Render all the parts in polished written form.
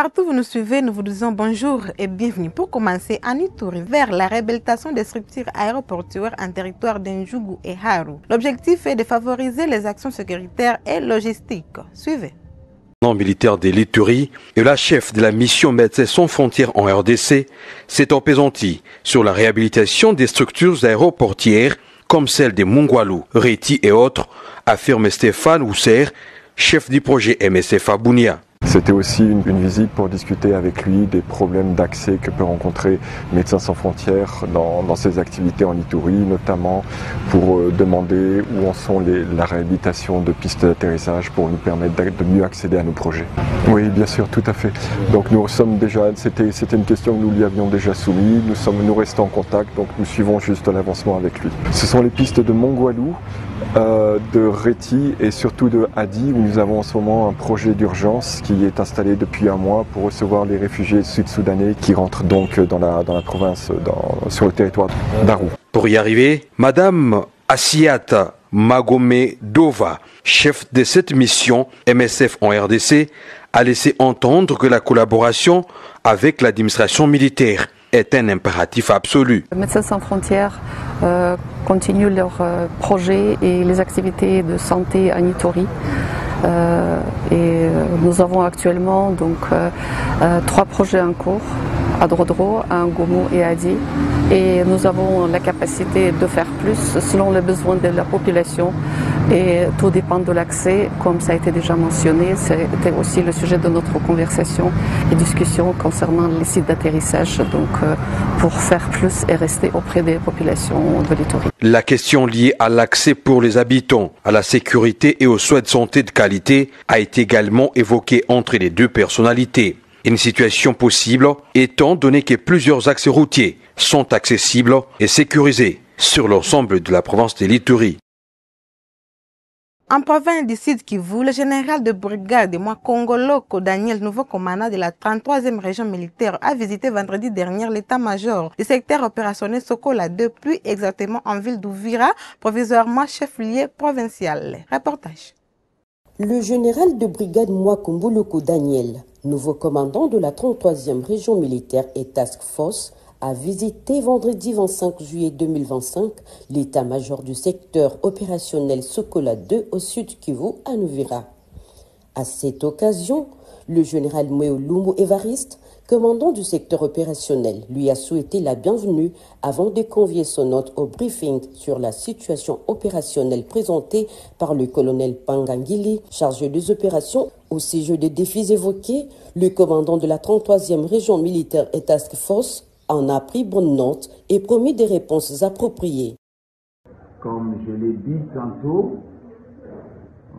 Partout où vous nous suivez, nous vous disons bonjour et bienvenue. Pour commencer, en Ituri, vers la réhabilitation des structures aéroportuaires en territoire d'Njougou et Haru. L'objectif est de favoriser les actions sécuritaires et logistiques. Suivez. Le militaire de l'Ituri et la chef de la mission Médecins sans frontières en RDC s'est apaisanti sur la réhabilitation des structures aéroportières comme celle de Mungwalu, Reti et autres, affirme Stéphane Housser, chef du projet MSF à Bunia. C'était aussi une visite pour discuter avec lui des problèmes d'accès que peut rencontrer Médecins sans frontières dans ses activités en Ituri, notamment pour demander où en sont la réhabilitation de pistes d'atterrissage pour nous permettre de mieux accéder à nos projets. Oui, bien sûr, tout à fait. Donc nous sommes déjà, c'était une question que nous lui avions déjà soumise, nous restons en contact, donc nous suivons juste l'avancement avec lui. Ce sont les pistes de Mungwalu, de Reti et surtout de Hadi, où nous avons en ce moment un projet d'urgence qui est installé depuis un mois pour recevoir les réfugiés sud-soudanais qui rentrent donc dans la province, sur le territoire d'Aru. Pour y arriver, Madame Asiata Magome Dova, chef de cette mission MSF en RDC, a laissé entendre que la collaboration avec l'administration militaire est un impératif absolu. Médecins sans frontières continuent leurs projets et les activités de santé en Ituri. Nous avons actuellement donc 3 projets en cours à Drodro, à Ngomo et à Adi. Et nous avons la capacité de faire plus selon les besoins de la population. Et tout dépend de l'accès, comme ça a été déjà mentionné. C'était aussi le sujet de notre conversation et discussion concernant les sites d'atterrissage, donc pour faire plus et rester auprès des populations de l'Ituri. La question liée à l'accès pour les habitants, à la sécurité et aux soins de santé de qualité a été également évoquée entre les deux personnalités. Une situation possible étant donné que plusieurs axes routiers sont accessibles et sécurisés sur l'ensemble de la province de l'Ituri. En province du Sud Kivu, le général de brigade Mwakongoloko Daniel, nouveau commandant de la 33e région militaire, a visité vendredi dernier l'état-major du secteur opérationnel Sokola 2, plus exactement en ville d'Ouvira, provisoirement chef-lieu provincial. Reportage. Le général de brigade Mwakongoloko Daniel, nouveau commandant de la 33e région militaire et task force, a visité vendredi 25 juillet 2025 l'état-major du secteur opérationnel Sokola 2 au sud Kivu à Uvira. À cette occasion, le général Mweolumu Evariste, commandant du secteur opérationnel, lui a souhaité la bienvenue avant de convier son hôte au briefing sur la situation opérationnelle présentée par le colonel Pangangili, chargé des opérations. Au sujet des défis évoqués, le commandant de la 33e région militaire et task force en a pris bonne note et promis des réponses appropriées. Comme je l'ai dit tantôt,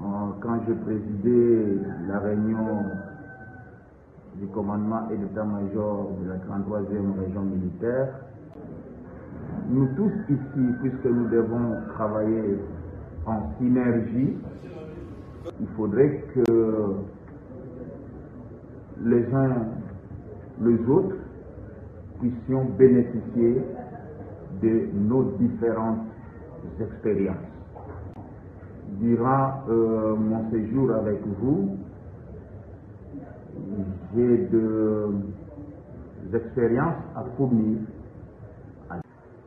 quand je présidais la réunion du commandement et d'état-major de la 33e région militaire, nous tous ici, puisque nous devons travailler en synergie, il faudrait que les uns les autres puissions bénéficier de nos différentes expériences. Durant mon séjour avec vous, j'ai des expériences à fournir,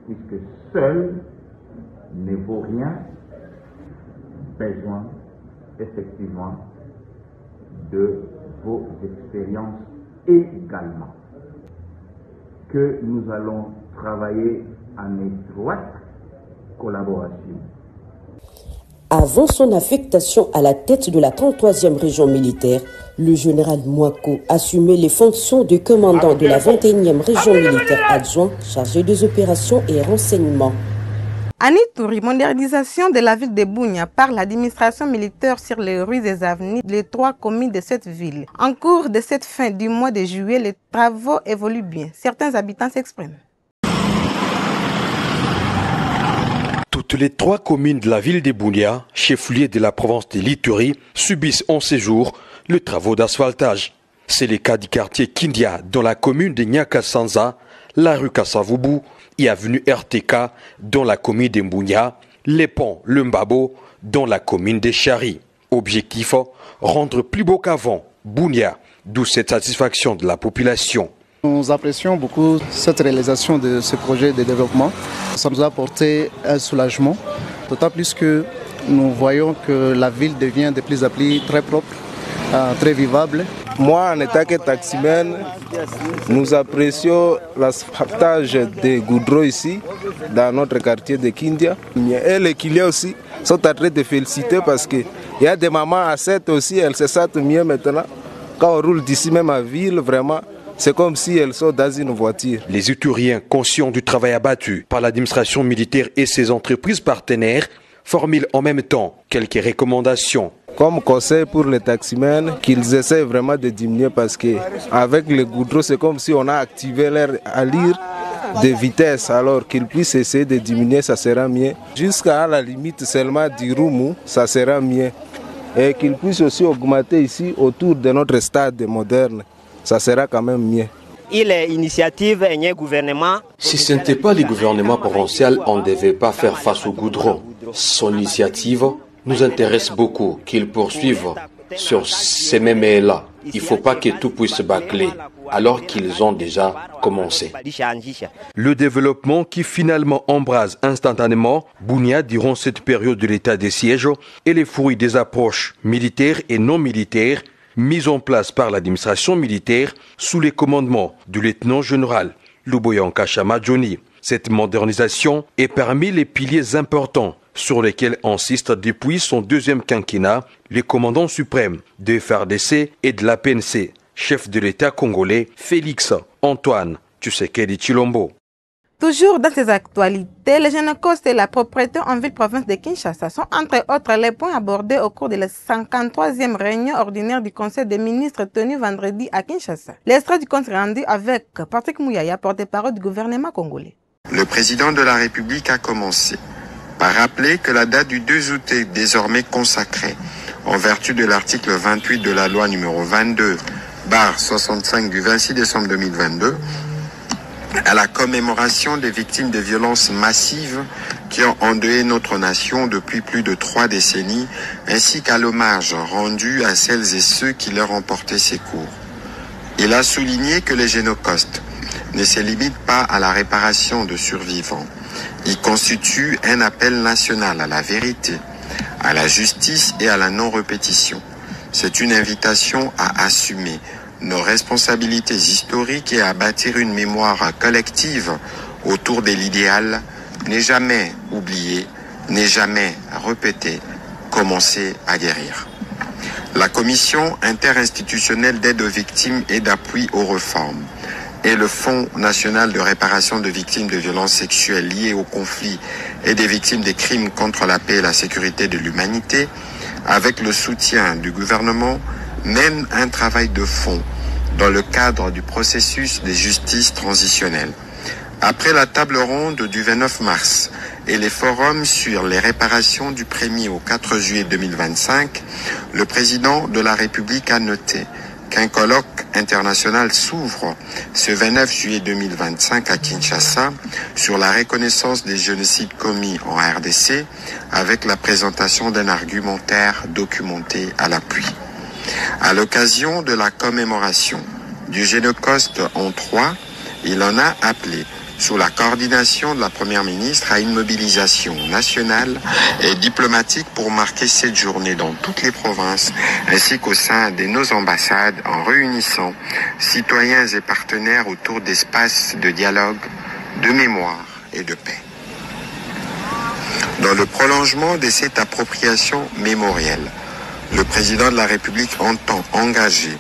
puisque seul ne vaut rien, besoin effectivement de vos expériences également, que nous allons travailler en étroite collaboration. Avant son affectation à la tête de la 33e région militaire, le général Mwako assumait les fonctions de commandant de la 21e région militaire adjoint chargé des opérations et renseignements. En Ituri, modernisation de la ville de Bunia par l'administration militaire sur les rues et avenues des 3 communes de cette ville. En cours de cette fin du mois de juillet, les travaux évoluent bien. Certains habitants s'expriment. Toutes les 3 communes de la ville de Bunia, chef-lieu de la province de l'Ituri, subissent en séjour les travaux d'asphaltage. C'est le cas du quartier Kindia dans la commune de Nyakasanza, la rue Kassavubu et avenue RTK dans la commune de Mbunya, les ponts Le Mbabo dans la commune de Chari. Objectif, rendre plus beau qu'avant Bunia d'où cette satisfaction de la population. Nous apprécions beaucoup cette réalisation de ce projet de développement. Ça nous a apporté un soulagement, d'autant plus que nous voyons que la ville devient de plus en plus très propre, très vivable. Moi, en étant que taximène, nous apprécions l'asphaltage des goudrons ici, dans notre quartier de Kindia. Et les clients aussi sont en train de féliciter parce qu'il y a des mamans à 7 aussi, elles se sentent mieux maintenant. Quand on roule d'ici même à ville, vraiment, c'est comme si elles sont dans une voiture. Les Ituriens, conscients du travail abattu par l'administration militaire et ses entreprises partenaires, formulent en même temps quelques recommandations. Comme conseil pour les taximens, qu'ils essaient vraiment de diminuer parce qu'avec les goudrons, c'est comme si on a activé leur allure de vitesse. Alors qu'ils puissent essayer de diminuer, ça sera mieux. Jusqu'à la limite seulement du Roumou, ça sera mieux. Et qu'ils puissent aussi augmenter ici autour de notre stade moderne, ça sera quand même mieux. Si ce n'était pas le gouvernement provincial, on ne devait pas faire face au goudron. Son initiative nous intéresse beaucoup, qu'il poursuive sur ces mêmes-là. Il ne faut pas que tout puisse bâcler, alors qu'ils ont déjà commencé. Le développement qui finalement embrase instantanément Bunia durant cette période de l'état de siège est le fruit des approches militaires et non militaires mises en place par l'administration militaire sous les commandements du lieutenant-général Luboyanka Chamadjoni. Cette modernisation est parmi les piliers importants sur lesquels insiste depuis son deuxième quinquennat le commandant suprême de FARDC et de la PNC, chef de l'État congolais Félix Antoine Tshisekedi Tshilombo. Toujours dans ces actualités, les Génocostes et la propriété en ville-province de Kinshasa sont entre autres les points abordés au cours de la 53e réunion ordinaire du Conseil des ministres tenue vendredi à Kinshasa. L'extrait du compte rendu avec Patrick Mouyaya, porte-parole du gouvernement congolais. Le président de la République a commencé par rappeler que la date du 2 août est désormais consacrée, en vertu de l'article 28 de la loi numéro 22/65 du 26 décembre 2022, à la commémoration des victimes de violences massives qui ont endeuillé notre nation depuis plus de 3 décennies, ainsi qu'à l'hommage rendu à celles et ceux qui leur ont porté secours. Il a souligné que les génocostes ne se limitent pas à la réparation de survivants. Il constitue un appel national à la vérité, à la justice et à la non-répétition. C'est une invitation à assumer nos responsabilités historiques et à bâtir une mémoire collective autour de l'idéal n'est jamais oublié, n'est jamais répété, commencer à guérir. La Commission interinstitutionnelle d'aide aux victimes et d'appui aux réformes et le Fonds national de réparation de victimes de violences sexuelles liées au conflit et des victimes des crimes contre la paix et la sécurité de l'humanité, avec le soutien du gouvernement, mènent un travail de fond dans le cadre du processus de justice transitionnelle. Après la table ronde du 29 mars et les forums sur les réparations du 1er au 4 juillet 2025, le président de la République a noté qu'un colloque international s'ouvre ce 29 juillet 2025 à Kinshasa sur la reconnaissance des génocides commis en RDC avec la présentation d'un argumentaire documenté à l'appui. À l'occasion de la commémoration du Génocoste en 3, il en a appelé, sous la coordination de la Première ministre, à une mobilisation nationale et diplomatique pour marquer cette journée dans toutes les provinces, ainsi qu'au sein de nos ambassades, en réunissant citoyens et partenaires autour d'espaces de dialogue, de mémoire et de paix. Dans le prolongement de cette appropriation mémorielle, le président de la République entend engager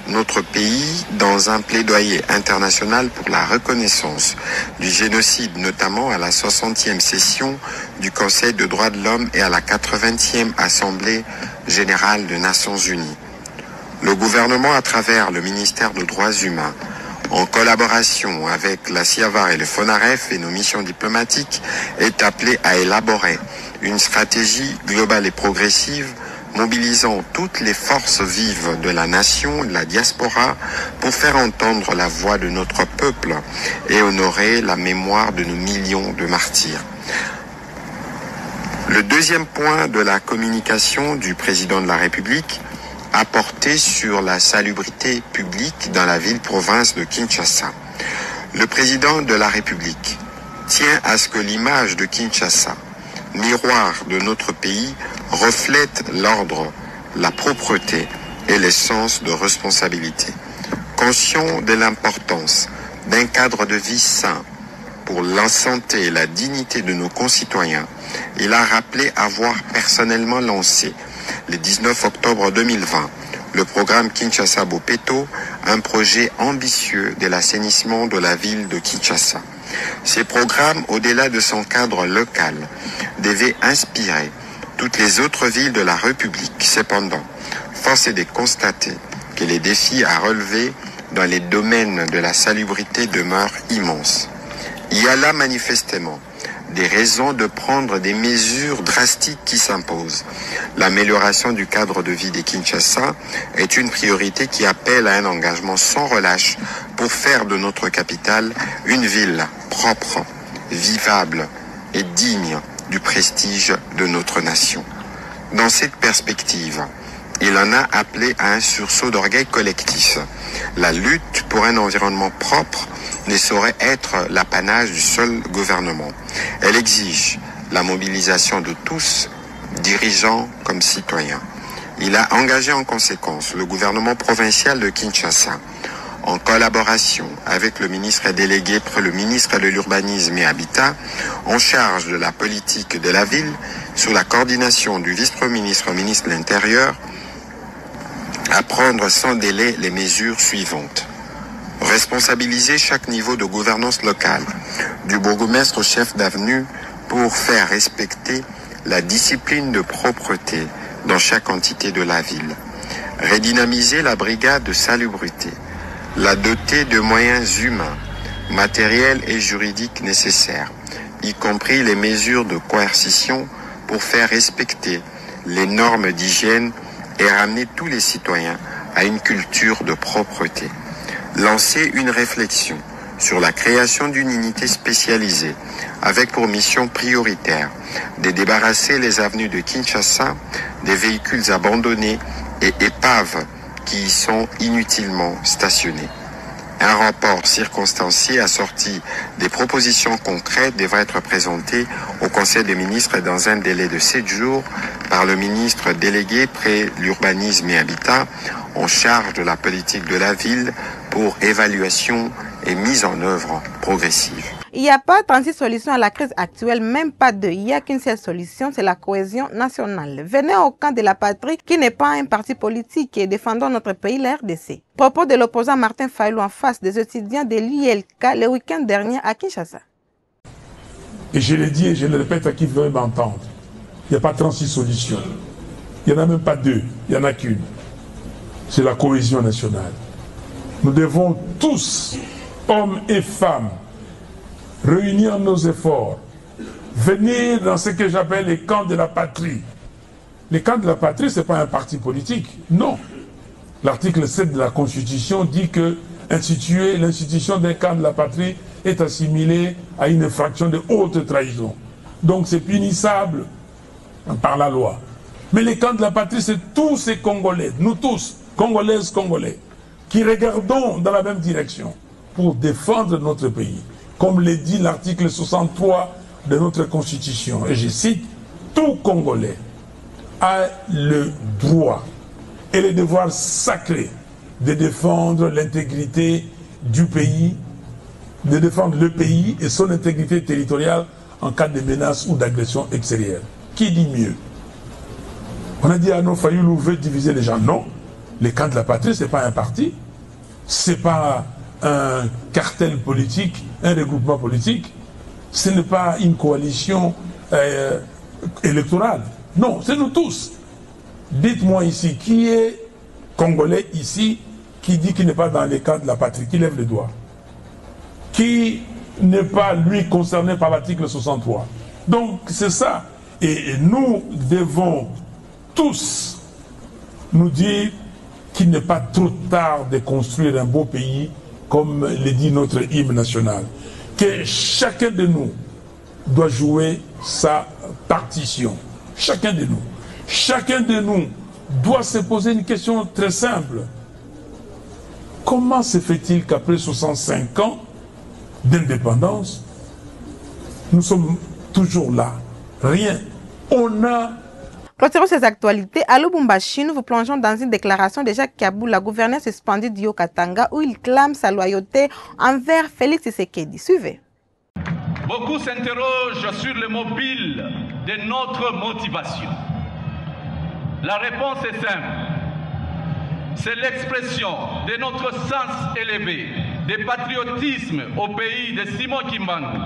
notre pays dans un plaidoyer international pour la reconnaissance du génocide, notamment à la 60e session du Conseil des droits de l'homme et à la 80e Assemblée générale des Nations unies. Le gouvernement, à travers le ministère des droits humains, en collaboration avec la CIAVAR et le FONAREF et nos missions diplomatiques, est appelé à élaborer une stratégie globale et progressive mobilisant toutes les forces vives de la nation, de la diaspora, pour faire entendre la voix de notre peuple et honorer la mémoire de nos millions de martyrs. Le deuxième point de la communication du président de la République a porté sur la salubrité publique dans la ville-province de Kinshasa. Le président de la République tient à ce que l'image de Kinshasa, miroir de notre pays, reflète l'ordre, la propreté et le sens de responsabilité. Conscient de l'importance d'un cadre de vie sain pour la santé et la dignité de nos concitoyens, il a rappelé avoir personnellement lancé le 19 octobre 2020 le programme Kinshasa Bopeto, un projet ambitieux de l'assainissement de la ville de Kinshasa. Ces programmes, au-delà de son cadre local, devaient inspirer toutes les autres villes de la République. Cependant, force est de constater que les défis à relever dans les domaines de la salubrité demeurent immenses. Il y a là manifestement des raisons de prendre des mesures drastiques qui s'imposent. L'amélioration du cadre de vie des Kinshasa est une priorité qui appelle à un engagement sans relâche pour faire de notre capitale une ville propre, vivable et digne du prestige de notre nation. Dans cette perspective, il en a appelé à un sursaut d'orgueil collectif. La lutte pour un environnement propre ne saurait être l'apanage du seul gouvernement. Elle exige la mobilisation de tous, dirigeants comme citoyens. Il a engagé en conséquence le gouvernement provincial de Kinshasa, en collaboration avec le ministre délégué près le ministre de l'Urbanisme et Habitat, en charge de la politique de la ville, sous la coordination du vice-premier ministre, ministre de l'Intérieur, à prendre sans délai les mesures suivantes. Responsabiliser chaque niveau de gouvernance locale, du bourgmestre au chef d'avenue, pour faire respecter la discipline de propreté dans chaque entité de la ville. Redynamiser la brigade de salubrité, la doter de moyens humains, matériels et juridiques nécessaires, y compris les mesures de coercition pour faire respecter les normes d'hygiène et ramener tous les citoyens à une culture de propreté. Lancer une réflexion sur la création d'une unité spécialisée avec pour mission prioritaire de débarrasser les avenues de Kinshasa des véhicules abandonnés et épaves qui y sont inutilement stationnés. Un rapport circonstancié assorti des propositions concrètes devrait être présenté au Conseil des ministres dans un délai de 7 jours par le ministre délégué près l'urbanisme et habitat en charge de la politique de la ville pour évaluation et mise en œuvre progressive. Il n'y a pas 36 solutions à la crise actuelle, même pas deux. Il n'y a qu'une seule solution, c'est la cohésion nationale. Venez au camp de la patrie qui n'est pas un parti politique et défendons notre pays, la RDC. Propos de l'opposant Martin Fayulu en face des étudiants de l'ILK le week-end dernier à Kinshasa. Et je l'ai dit et je le répète à qui veut m'entendre. Il n'y a pas 36 solutions. Il n'y en a même pas deux. Il n'y en a qu'une. C'est la cohésion nationale. Nous devons tous, hommes et femmes, réunir nos efforts, venir dans ce que j'appelle les camps de la patrie. Les camps de la patrie, ce n'est pas un parti politique, non. L'article 7 de la Constitution dit que instituer l'institution d'un camp de la patrie est assimilée à une infraction de haute trahison. Donc c'est punissable par la loi. Mais les camps de la patrie, c'est tous ces Congolais, nous tous, Congolaises, Congolais, qui regardons dans la même direction pour défendre notre pays. Comme le dit l'article 63 de notre Constitution, et je cite, tout Congolais a le droit et le devoir sacré de défendre l'intégrité du pays, de défendre le pays et son intégrité territoriale en cas de menace ou d'agression extérieure. Qui dit mieux? On a dit à nos Fayulu veut diviser les gens. Non, les camps de la patrie, ce n'est pas un parti, ce n'est pas un cartel politique, un regroupement politique, ce n'est pas une coalition électorale. Non, c'est nous tous. Dites-moi ici, qui est Congolais ici qui dit qu'il n'est pas dans les camps de la patrie, qui lève le doigt? Qui n'est pas, lui, concerné par l'article 63? Donc, c'est ça. Et nous devons tous nous dire qu'il n'est pas trop tard de construire un beau pays, comme le dit notre hymne national. Que chacun de nous doit jouer sa partition. Chacun de nous. Chacun de nous doit se poser une question très simple. Comment se fait-il qu'après 65 ans d'indépendance, nous sommes toujours là? Rien. On a... Clôturons ces actualités. À Lubumbashi, nous vous plongeons dans une déclaration de Jacques Kaboul, la gouverneure suspendue d'Io Katanga, où il clame sa loyauté envers Félix Tshisekedi. Suivez. Beaucoup s'interrogent sur le mobile de notre motivation. La réponse est simple. C'est l'expression de notre sens élevé, de patriotisme au pays de Simon Kimbangu,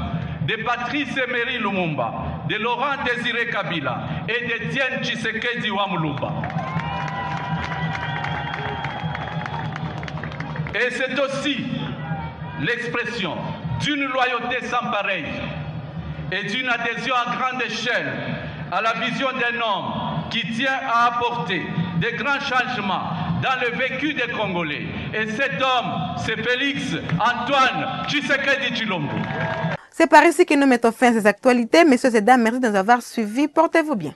de Patrice Emery Lumumba, de Laurent Désiré Kabila et de Etienne Tshisekedi Wamuluba. Et c'est aussi l'expression d'une loyauté sans pareille et d'une adhésion à grande échelle à la vision d'un homme qui tient à apporter de grands changements dans le vécu des Congolais. Et cet homme, c'est Félix Antoine Tshisekedi Tshilombo. C'est par ici que nous mettons fin à ces actualités. Messieurs et dames, merci de nous avoir suivis. Portez-vous bien.